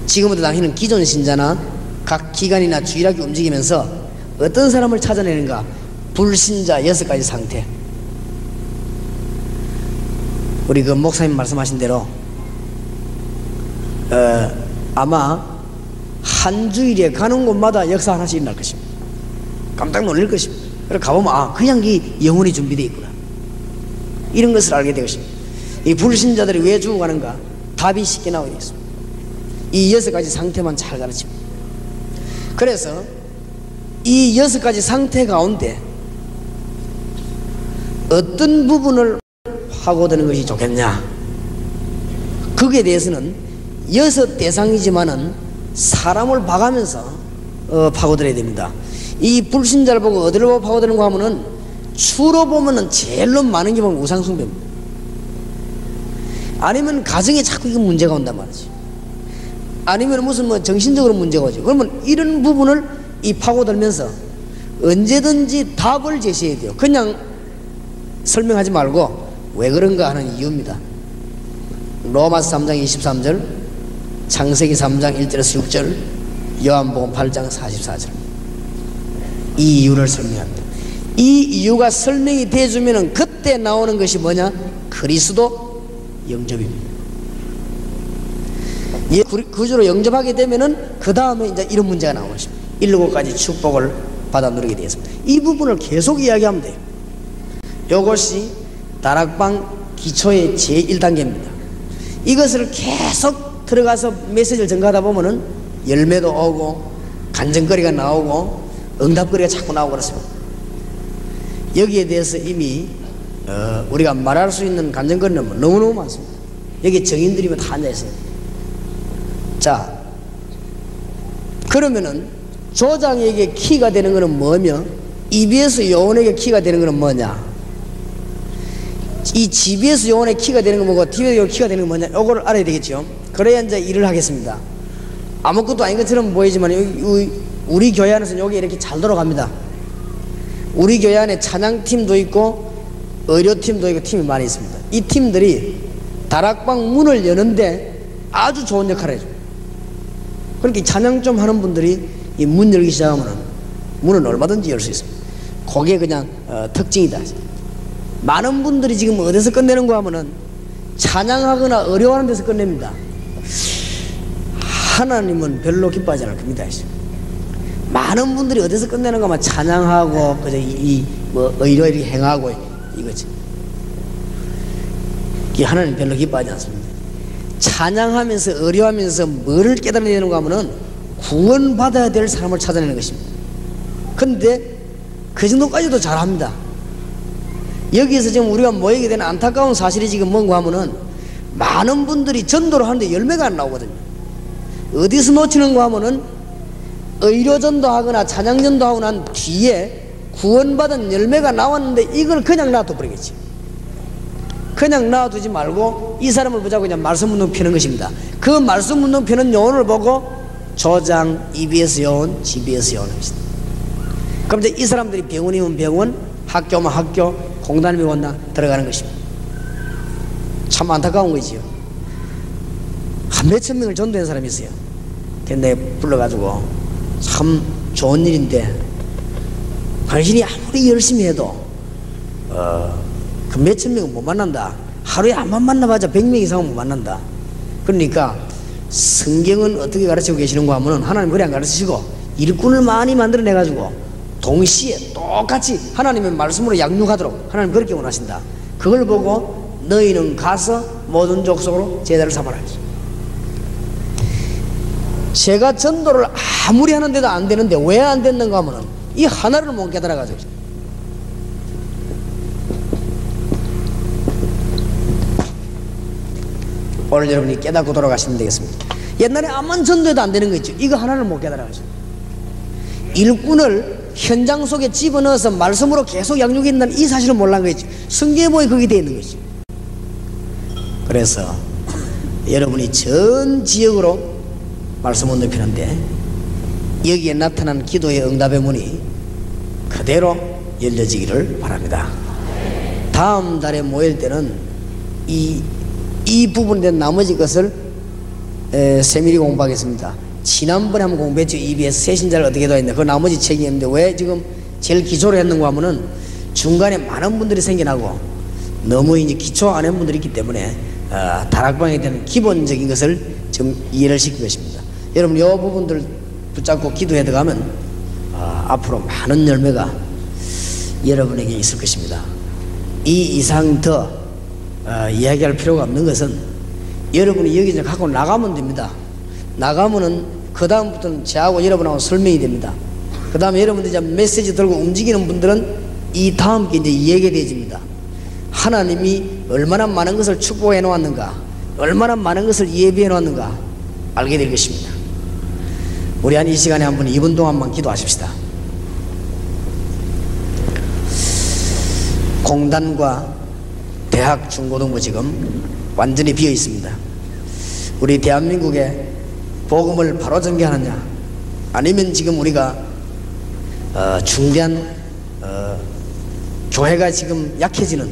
지금부터 당신은 기존 신자나 각 기관이나 주일학교 움직이면서 어떤 사람을 찾아내는가, 불신자 6가지 상태. 우리 그 목사님 말씀하신 대로 아마 한 주일에 가는 곳마다 역사 하나씩 일어날 것입니다. 깜짝 놀랄 것입니다. 그래서 가보면 그냥 이 영혼이 준비되어 있구나, 이런 것을 알게 될 것입니다. 이 불신자들이 왜 죽어가는가, 답이 쉽게 나오고 있습니다. 이 6가지 상태만 잘 가르칩니다. 그래서 이 6가지 상태 가운데 어떤 부분을 파고드는 것이 좋겠냐, 거기에 대해서는 6 대상이지만은 사람을 봐가면서 파고들어야 됩니다. 이 불신자를 보고 어디를 보고 파고드는가 하면은 주로 보면은 제일로 많은 게 보면 우상숭배입니다. 아니면 가정에 자꾸 이거 문제가 온단 말이지, 아니면 무슨 뭐 정신적으로 문제가 오지. 그러면 이런 부분을 이 파고들면서 언제든지 답을 제시해야 돼요. 그냥 설명하지 말고 왜 그런가 하는 이유입니다. 로마서 3장 23절, 창세기 3장 1절에서 6절, 요한복음 8장 44절, 이 이유를 설명합니다. 이 이유가 설명이 돼주면은 그때 나오는 것이 뭐냐, 그리스도 영접입니다. 이 구주로 영접하게 되면은 그 다음에 이제 이런 문제가 나오는 것입니다. 7가지 축복을 받아 누리게 되겠습니다. 이 부분을 계속 이야기하면 돼요. 이것이 다락방 기초의 제1단계입니다. 이것을 계속 들어가서 메시지를 전가하다 보면은 열매도 오고 간증거리가 나오고 응답거리가 자꾸 나오고 그렇습니다. 여기에 대해서 이미 우리가 말할 수 있는 간증거리는 너무너무 많습니다. 여기 정인들이면 다 앉아있어요. 자, 그러면은 조장에게 키가 되는 것은 뭐며 EBS 요원에게 키가 되는 것은 뭐냐, 이 GBS 요원의 키가 되는 건 뭐고 TVS 요원 키가 되는 건 뭐냐, 요거를 알아야 되겠죠. 그래야 이제 일을 하겠습니다. 아무것도 아닌 것처럼 보이지만 우리 교회 안에서는 여기 이렇게 잘 돌아갑니다. 우리 교회 안에 찬양팀도 있고 의료팀도 있고 팀이 많이 있습니다. 이 팀들이 다락방 문을 여는데 아주 좋은 역할을 해줘. 그렇게 찬양 좀 하는 분들이 이 문 열기 시작하면 문은 얼마든지 열 수 있습니다. 그게 그냥 특징이다. 많은 분들이 지금 어디서 끝내는 거 하면은 찬양하거나 어려워하는 데서 끝냅니다. 하나님은 별로 기뻐하지 않을 겁니다. 많은 분들이 어디서 끝내는 거 하면 찬양하고 그저 뭐 의로이 행하고 이거지. 하나님 별로 기뻐하지 않습니다. 찬양하면서 어려워하면서 뭐를 깨달아내는 거 하면은 구원받아야 될 사람을 찾아내는 것입니다. 근데 그 정도까지도 잘합니다. 여기에서 지금 우리가 모이게 되는 안타까운 사실이 지금 뭔가 하면은 많은 분들이 전도를 하는데 열매가 안 나오거든요. 어디서 놓치는가 하면은 의료전도 하거나 찬양전도 하고 난 뒤에 구원받은 열매가 나왔는데 이걸 그냥 놔둬버리겠지. 그냥 놔두지 말고 이 사람을 보자고 그냥 말씀 문동 펴는 것입니다. 그 말씀 문동 펴는 요원을 보고 조장, EBS 요원, GBS 요원을 합니다. 그럼 이제 이 사람들이 병원이면 병원, 학교면 학교, 공단이면 공단 들어가는 것입니다. 참 안타까운 거지요. 한 몇천 명을 전도한 사람이 있어요. 근데 불러가지고 참 좋은 일인데 당신이 아무리 열심히 해도 그 몇천 명은 못 만난다. 하루에 한번 만나봐야 100명 이상은 못 만난다. 그러니까 성경은 어떻게 가르치고 계시는가 하면 하나님 그래 안 가르치시고 일꾼을 많이 만들어내가지고 동시에 똑같이 하나님의 말씀으로 양육하도록 하나님 그렇게 원하신다. 그걸 보고 너희는 가서 모든 족속으로 제자를 삼아라. 제가 전도를 아무리 하는데도 안 되는데 왜 안 됐는가 하면 이 하나를 못 깨달아가지고 오늘 여러분이 깨닫고 돌아가시면 되겠습니다. 옛날에 암만 전도해도 안 되는 거 있죠. 이거 하나를 못 깨달아가지고 일꾼을 현장 속에 집어넣어서 말씀으로 계속 양육한다는 이 사실을 몰란 거 있죠. 성경에 보니 거기 되어 있는 거죠. 그래서 여러분이 전 지역으로 말씀을 넓히는데 여기에 나타난 기도의 응답의 문이 그대로 열려지기를 바랍니다. 다음 달에 모일 때는 이 부분에 대한 나머지 것을 세밀히 공부하겠습니다. 지난번에 한번 공부했죠. EBS 새신자를 어떻게 도와야 했나. 그 나머지 책이 있는데 왜 지금 제일 기초로 했는가 하면은 중간에 많은 분들이 생겨나고 너무 이제 기초 안 한 분들이 있기 때문에 다락방에 대한 기본적인 것을 좀 이해를 시킨 것입니다. 여러분 이 부분들 붙잡고 기도해 들어가면 앞으로 많은 열매가 여러분에게 있을 것입니다. 이 이상 더 이야기할 필요가 없는 것은 여러분이 여기서 갖고 나가면 됩니다. 나가면은 그 다음부터는 저하고 여러분하고 설명이 됩니다. 그 다음에 여러분들이 이제 메시지 들고 움직이는 분들은 이 다음 게 이제 이야기되어집니다. 하나님이 얼마나 많은 것을 축복해 놓았는가, 얼마나 많은 것을 예비해 놓았는가 알게 될 것입니다. 우리 한 이 시간에 한번 2분 동안만 기도하십시다. 공단과 대학, 중고등부 지금 완전히 비어 있습니다. 우리 대한민국에 복음을 바로 전개하느냐 아니면 지금 우리가 중대한 교회가 지금 약해지는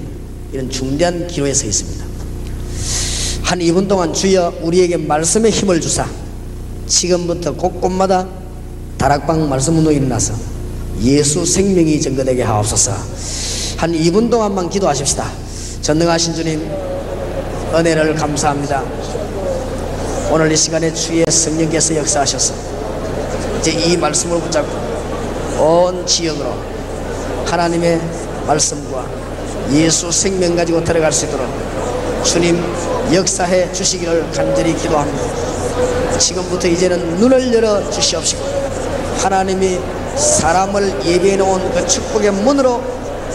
이런 중대한 기로에 서 있습니다. 한 2분 동안 주여 우리에게 말씀의 힘을 주사 지금부터 곳곳마다 다락방 말씀 운동이 일어나서 예수 생명이 증거되게 하옵소서. 한 2분 동안만 기도하십시다. 전능하신 주님 은혜를 감사합니다. 오늘 이 시간에 주의 성령께서 역사하셔서 이제 이 말씀을 붙잡고 온 지역으로 하나님의 말씀과 예수 생명 가지고 들어갈 수 있도록 주님 역사해 주시기를 간절히 기도합니다. 지금부터 이제는 눈을 열어 주시옵시고 하나님이 사람을 예비해 놓은 그 축복의 문으로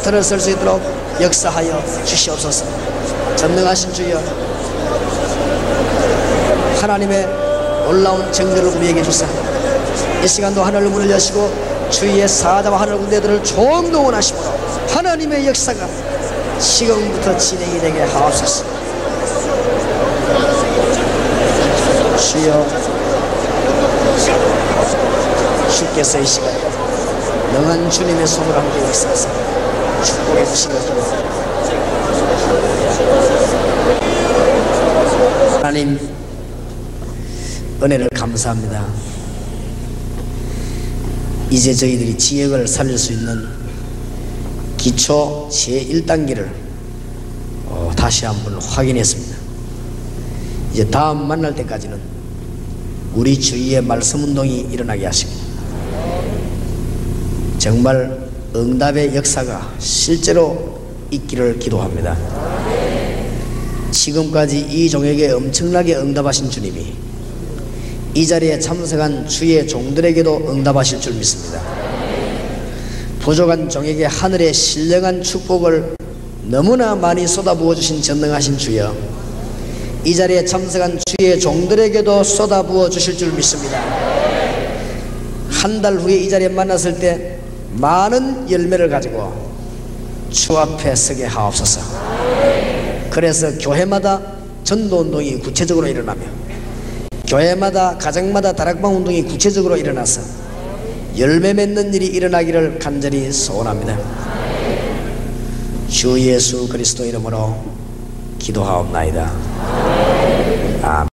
들어설 수 있도록 역사하여 주시옵소서. 전능하신 주여 하나님의 놀라운 정결을 우리에게 주사 이 시간도 하늘 문을 여시고 주의 사자와 하늘 군대들을 총동원하시므로 하나님의 역사가 지금부터 진행이 되게 하옵소서. 주여 주께서 이 시간에 능한 주님의 손을 함께 역사하사 축복해 주시기 바랍니다. 하나님 은혜를 감사합니다. 이제 저희들이 지역을 살릴 수 있는 기초 제1단계를 다시 한번 확인했습니다. 이제 다음 만날 때까지는 우리 주위에 말씀운동이 일어나게 하시고 정말 응답의 역사가 실제로 있기를 기도합니다. 지금까지 이 종에게 엄청나게 응답하신 주님이 이 자리에 참석한 주의 종들에게도 응답하실 줄 믿습니다. 부족한 종에게 하늘의 신령한 축복을 너무나 많이 쏟아부어 주신 전능하신 주여, 이 자리에 참석한 주의 종들에게도 쏟아부어 주실 줄 믿습니다. 한 달 후에 이 자리에 만났을 때 많은 열매를 가지고 주 앞에 서게 하옵소서. 그래서 교회마다 전도운동이 구체적으로 일어나며 교회마다 가정마다 다락방 운동이 구체적으로 일어나서 열매 맺는 일이 일어나기를 간절히 소원합니다. 주 예수 그리스도 이름으로 기도하옵나이다. 아멘.